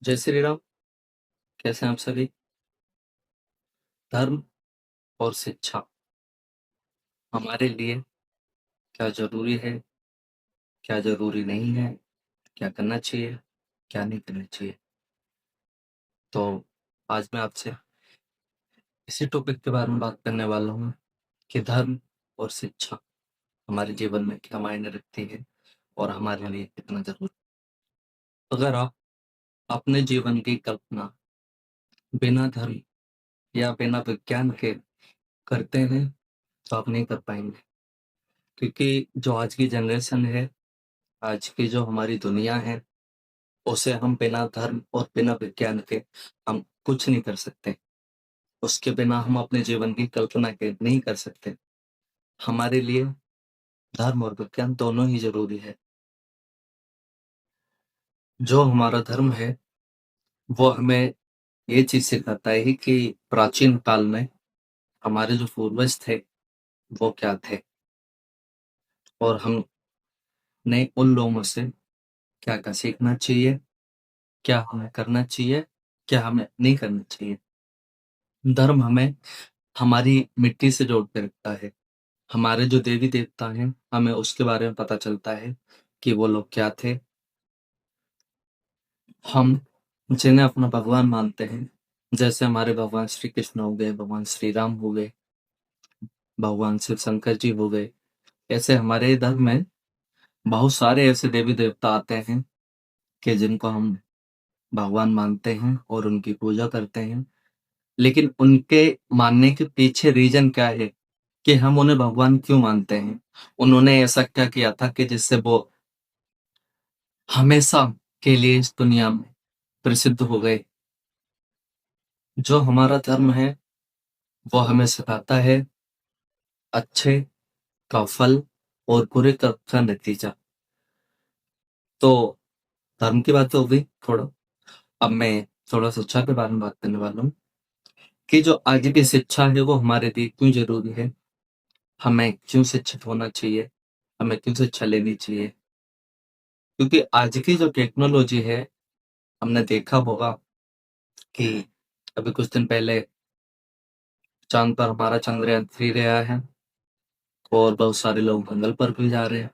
जय श्री राम। कैसे हैं आप सभी? धर्म और शिक्षा हमारे लिए क्या जरूरी है, क्या जरूरी नहीं है, क्या करना चाहिए, क्या नहीं करना चाहिए। तो आज मैं आपसे इसी टॉपिक के बारे में बात करने वाला हूँ कि धर्म और शिक्षा हमारे जीवन में क्या मायने रखती है और हमारे लिए कितना जरूरी। अगर आप अपने जीवन की कल्पना बिना धर्म या बिना विज्ञान के करते हैं तो आप नहीं कर पाएंगे, क्योंकि जो आज की जनरेशन है, आज की जो हमारी दुनिया है, उसे हम बिना धर्म और बिना विज्ञान के हम कुछ नहीं कर सकते। उसके बिना हम अपने जीवन की कल्पना के नहीं कर सकते। हमारे लिए धर्म और विज्ञान दोनों ही जरूरी है। जो हमारा धर्म है वो हमें ये चीज सिखाता है कि प्राचीन काल में हमारे जो पूर्वज थे वो क्या थे, और हमने उन लोगों से क्या क्या सीखना चाहिए, क्या हमें करना चाहिए, क्या हमें नहीं करना चाहिए। धर्म हमें हमारी मिट्टी से जोड़ के रखता है। हमारे जो देवी देवता हैं, हमें उसके बारे में पता चलता है कि वो लोग क्या थे। हम जिन्हें अपना भगवान मानते हैं, जैसे हमारे भगवान श्री कृष्ण हो गए, भगवान श्री राम हो गए, भगवान शिव शंकर जी हो गए, ऐसे हमारे धर्म में बहुत सारे ऐसे देवी देवता आते हैं कि जिनको हम भगवान मानते हैं और उनकी पूजा करते हैं। लेकिन उनके मानने के पीछे रीजन क्या है कि हम उन्हें भगवान क्यों मानते हैं? उन्होंने ऐसा क्या किया था कि जिससे वो हमेशा के लिए इस दुनिया में प्रसिद्ध हो गए। जो हमारा धर्म है वो हमें सिखाता है अच्छे का फल और बुरे का नतीजा। तो धर्म की बात तो हो गई थोड़ा। अब मैं थोड़ा शिक्षा के बारे में बात करने वाला हूँ कि जो आज की शिक्षा है वो हमारे लिए क्यों जरूरी है, हमें क्यों शिक्षित होना चाहिए, हमें क्यों शिक्षा लेनी चाहिए। क्योंकि आज की जो टेक्नोलॉजी है, हमने देखा होगा कि अभी कुछ दिन पहले चांद पर हमारा चंद्रयान 3 गया है और बहुत सारे लोग मंगल पर भी जा रहे हैं।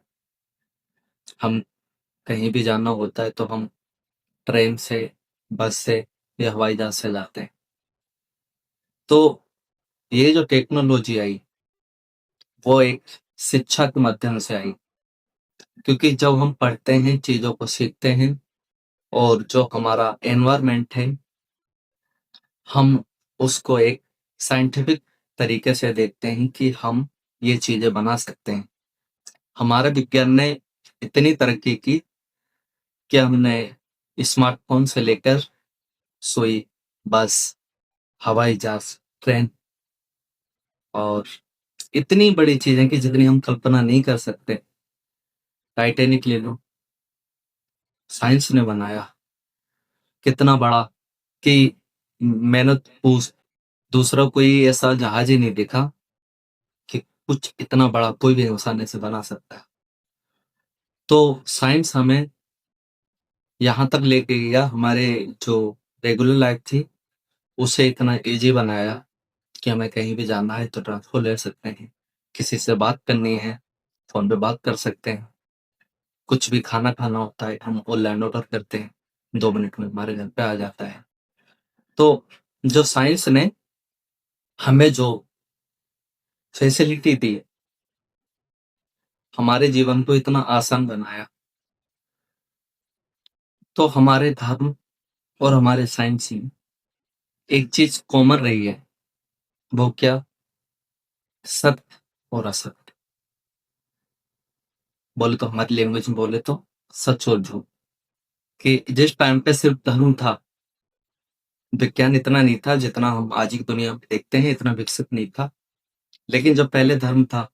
हम कहीं भी जाना होता है तो हम ट्रेन से, बस से या हवाई जहाज से जाते हैं। तो ये जो टेक्नोलॉजी आई वो एक शिक्षा के माध्यम से आई, क्योंकि जब हम पढ़ते हैं, चीजों को सीखते हैं और जो हमारा एनवायरनमेंट है, हम उसको एक साइंटिफिक तरीके से देखते हैं कि हम ये चीजें बना सकते हैं। हमारे विज्ञान ने इतनी तरक्की की कि हमने स्मार्टफोन से लेकर सुई, बस, हवाई जहाज, ट्रेन और इतनी बड़ी चीजें कि जितनी हम कल्पना नहीं कर सकते। टाइटैनिक ले लो, साइंस ने बनाया, कितना बड़ा कि मैंने पूछ दूसरा कोई ऐसा जहाज ही नहीं देखा कि कुछ इतना बड़ा कोई भी इंसान ऐसे बना सकता है। तो साइंस हमें यहाँ तक लेके गया, हमारे जो रेगुलर लाइफ थी उसे इतना इजी बनाया कि हमें कहीं भी जाना है तो ट्रांसपोर्ट ले सकते हैं, किसी से बात करनी है फोन पे बात कर सकते हैं, कुछ भी खाना खाना होता है हम ऑनलाइन ऑर्डर करते हैं, 2 मिनट में हमारे घर पे आ जाता है। तो जो साइंस ने हमें जो फैसिलिटी दी, हमारे जीवन को इतना आसान बनाया, तो हमारे धर्म और हमारे साइंस में एक चीज कॉमन रही है। वो क्या? सत्य और असत्य। बोले तो हमारी लैंग्वेज में बोले तो सच और झूठ। कि जिस टाइम पे सिर्फ धर्म था, विज्ञान इतना नहीं था जितना हम आज की दुनिया में देखते हैं, इतना विकसित नहीं था। लेकिन जब पहले धर्म था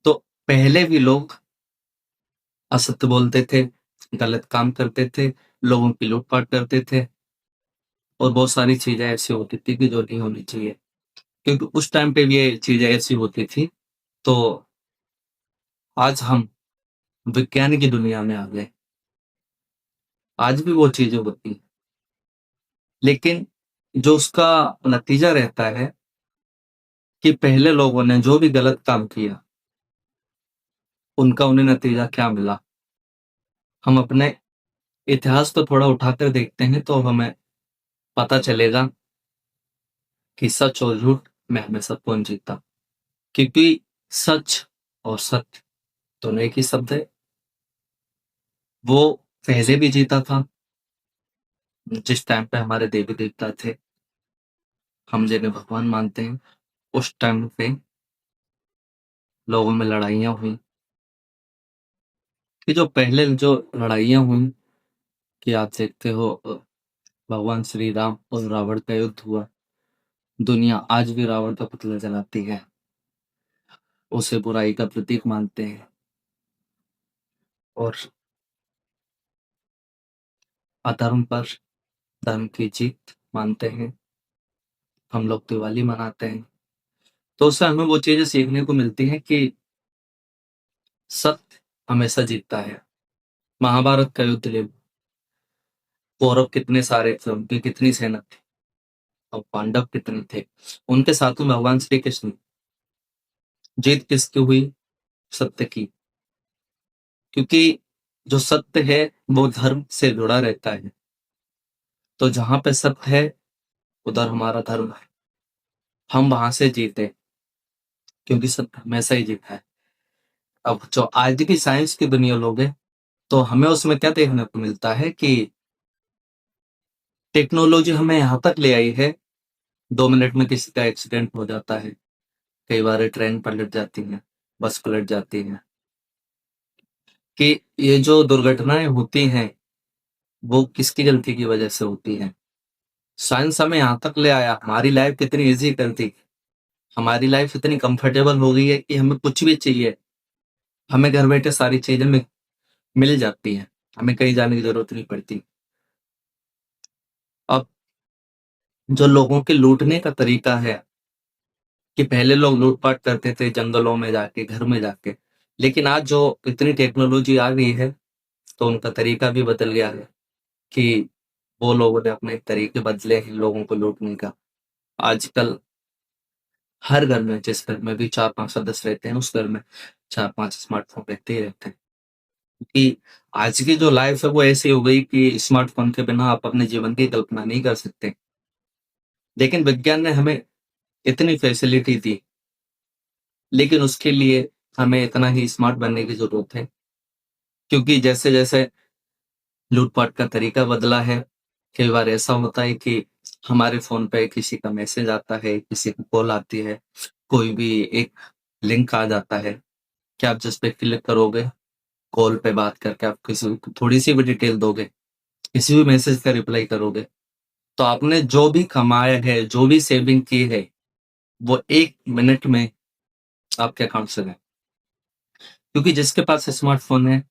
तो पहले भी लोग असत्य बोलते थे, गलत काम करते थे, लोगों की लूटपाट करते थे और बहुत सारी चीजें ऐसी होती थी कि जो नहीं होनी चाहिए। क्योंकि उस टाइम पे भी ये चीजें ऐसी होती थी। तो आज हम विज्ञान की दुनिया में आ गए, आज भी वो चीजें होती हैं। लेकिन जो उसका नतीजा रहता है कि पहले लोगों ने जो भी गलत काम किया, उनका उन्हें नतीजा क्या मिला। हम अपने इतिहास को थोड़ा उठाकर देखते हैं तो हमें पता चलेगा कि सच और झूठ में हमेशा कौन जीता। क्योंकि सच और सत्य दोनों एक ही शब्द है। वो पहले भी जीता था, जिस टाइम पे हमारे देवी देवता थे, हम जिन्हें भगवान मानते हैं, उस टाइम पे लोगों में लड़ाइयाँ हुई। कि जो पहले जो लड़ाइयाँ हुई कि आप देखते हो भगवान श्री राम और रावण का युद्ध हुआ। दुनिया आज भी रावण का पुतला जलाती है, उसे बुराई का प्रतीक मानते हैं और अधर्म पर धर्म की जीत मानते हैं। हम लोग दिवाली मनाते हैं, तो उससे हमें वो चीजें सीखने को मिलती हैं कि सत्य हमेशा जीतता है। महाभारत का युद्ध ले लो, कौरव कितने सारे थे, उनकी कितनी सेना थी और पांडव कितने थे, उनके साथ में भगवान श्री कृष्ण। जीत किसकी हुई? सत्य की। क्योंकि जो सत्य है वो धर्म से जुड़ा रहता है, तो जहां पे सत्य है उधर हमारा धर्म है। हम वहां से जीते क्योंकि सत्य हमेशा ही जीता है। अब जो आज की साइंस की दुनिया लोग है, तो हमें उसमें क्या देखने को मिलता है कि टेक्नोलॉजी हमें यहाँ तक ले आई है, 2 मिनट में किसी का एक्सीडेंट हो जाता है। कई बार ट्रेन पलट जाती है, बस पलट जाती है। कि ये जो दुर्घटनाएं होती हैं वो किसकी गलती की वजह से होती हैं? साइंस हमें यहाँ तक ले आया, हमारी लाइफ कितनी इजी कर दी। हमारी लाइफ इतनी कंफर्टेबल हो गई है कि हमें कुछ भी चाहिए, हमें घर बैठे सारी चीजें मिल जाती हैं, हमें कहीं जाने की जरूरत नहीं पड़ती। अब जो लोगों के लूटने का तरीका है कि पहले लोग लूटपाट करते थे जंगलों में जाके, घर में जाके, लेकिन आज जो इतनी टेक्नोलॉजी आ गई है तो उनका तरीका भी बदल गया है कि वो लोगों ने अपने तरीके बदले हैं लोगों को लूटने का। आजकल हर घर में, जिस घर में भी 4-5 सदस्य रहते हैं, उस घर में 4-5 स्मार्टफ़ोन रहते ही रहते हैं। कि आज की जो लाइफ़ है वो ऐसी हो गई कि स्मार्टफ़ोन के बिना आप अपने जीवन की कल्पना नहीं कर सकते। लेकिन विज्ञान ने हमें इतनी फैसिलिटी दी, लेकिन उसके लिए हमें इतना ही स्मार्ट बनने की ज़रूरत है। क्योंकि जैसे-जैसे लूट-पाट का तरीका बदला है, कई बार ऐसा होता है कि हमारे फ़ोन पे किसी का मैसेज आता है, किसी की कॉल आती है, कोई भी एक लिंक आ जाता है कि आप जिस पे क्लिक करोगे, कॉल पे बात करके आप किसी को थोड़ी-सी भी डिटेल दोगे, किसी भी मैसेज का रिप्लाई करोगे, तो आपने जो भी कमाया है, जो भी सेविंग की है, वो 1 मिनट में आपके अकाउंट से गए। क्योंकि जिसके पास स्मार्टफ़ोन है,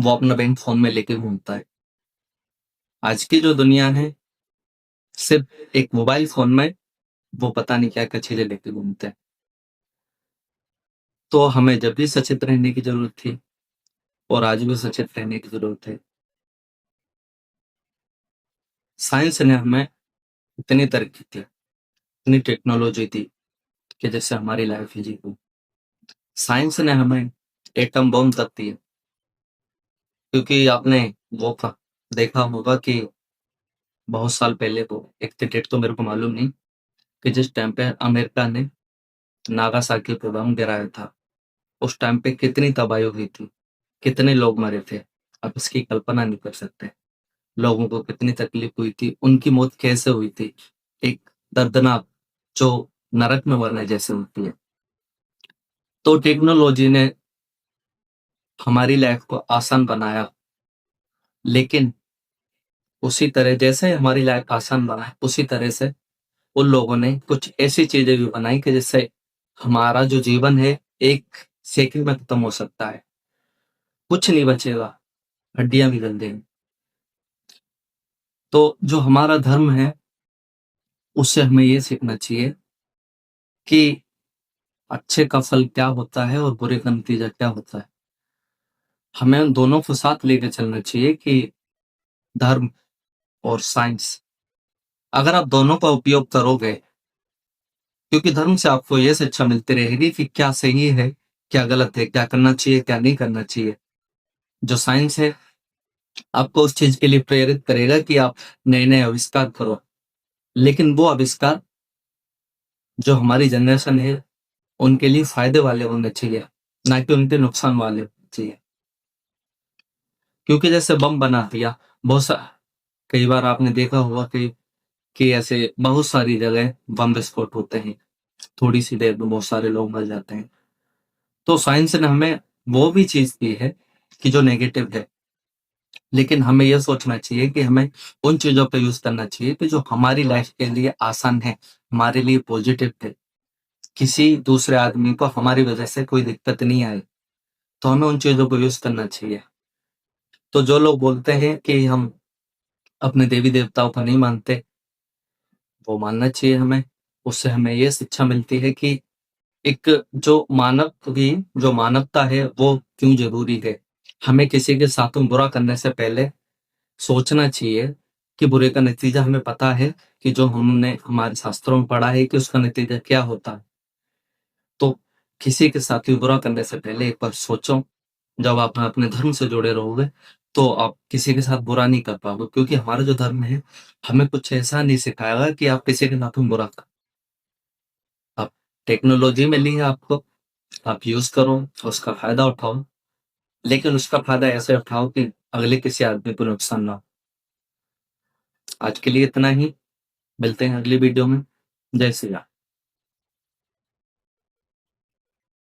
वो अपना बैंक फ़ोन में लेके घूमता है। आज की जो दुनिया है, सिर्फ़ एक मोबाइल फ़ोन में वो पता नहीं क्या-क्या चीज़ें लेके घूमते हैं। तो हमें जब भी सचेत रहने की ज़रूरत थी और आज भी सचेत रहने की ज़रूरत है। साइंस ने हमें इतनी तरक्की दी, इतनी टेक्नोलॉजी दी कि जिससे हमारी लाइफ़ ईज़ी हुई। साइंस ने हमें एटम बम तक दिए, क्योंकि आपने वो देखा होगा कि बहुत साल पहले को एग्ज़ैक्ट डेट तो मेरे को मालूम नहीं कि जिस टाइम पे अमेरिका ने नागासाकी पे बम गिराया था, उस टाइम पे कितनी तबाही हुई थी, कितने लोग मरे थे, आप इसकी कल्पना नहीं कर सकते। लोगों को कितनी तकलीफ हुई थी, उनकी मौत कैसे हुई थी, एक दर्दनाक जो नरक में मरने जैसे होती है। तो टेक्नोलॉजी ने हमारी लाइफ को आसान बनाया, लेकिन उसी तरह जैसे हमारी लाइफ आसान बना उसी तरह से उन लोगों ने कुछ ऐसी चीजें भी बनाई कि जिससे हमारा जो जीवन है एक सेकंड में खत्म हो सकता है, कुछ नहीं बचेगा, हड्डियां भी गल देंगी। तो जो हमारा धर्म है उससे हमें ये सीखना चाहिए कि अच्छे का फल क्या होता है और बुरे का नतीजा क्या होता है। हमें उन दोनों को साथ लेके चलना चाहिए कि धर्म और साइंस अगर आप दोनों का उपयोग करोगे, क्योंकि धर्म से आपको ये शिक्षा मिलती रहेगी कि क्या सही है, क्या गलत है, क्या करना चाहिए, क्या नहीं करना चाहिए। जो साइंस है आपको उस चीज के लिए प्रेरित करेगा कि आप नए नए आविष्कार करो, लेकिन वो आविष्कार जो हमारी जनरेशन है उनके लिए फायदे वाले होने चाहिए, ना कि उनके नुकसान वाले होने चाहिए। क्योंकि जैसे बम बना दिया, बहुत सा कई बार आपने देखा होगा कि ऐसे बहुत सारी जगह बम विस्फोट होते हैं, थोड़ी सी देर में बहुत सारे लोग मर जाते हैं। तो साइंस ने हमें वो भी चीज दी है कि जो नेगेटिव है, लेकिन हमें यह सोचना चाहिए कि हमें उन चीजों पे यूज करना चाहिए कि जो हमारी लाइफ के लिए आसान है, हमारे लिए पॉजिटिव है, किसी दूसरे आदमी को हमारी वजह से कोई दिक्कत नहीं आए, तो हमें उन चीजों को यूज करना चाहिए। तो जो लोग बोलते हैं कि हम अपने देवी देवताओं को नहीं मानते, वो मानना चाहिए हमें। उससे हमें ये शिक्षा मिलती है कि एक जो मानवता है वो क्यों जरूरी है। हमें किसी के साथ बुरा करने से पहले सोचना चाहिए कि बुरे का नतीजा हमें पता है, कि जो हमने हमारे शास्त्रों में पढ़ा है कि उसका नतीजा क्या होता है। तो किसी के साथ भी बुरा करने से पहले एक बार सोचो। जब आप अपने धर्म से जुड़े रहोगे तो आप किसी के साथ बुरा नहीं कर पाओगे, क्योंकि हमारा जो धर्म है हमें कुछ ऐसा नहीं सिखाएगा कि आप किसी के साथ बुरा कर। आप टेक्नोलॉजी मिली है आपको, आप यूज करो, उसका फायदा उठाओ, लेकिन उसका फायदा ऐसे उठाओ कि अगले किसी आदमी को नुकसान ना हो। आज के लिए इतना ही, मिलते हैं अगली वीडियो में। जय श्री राम।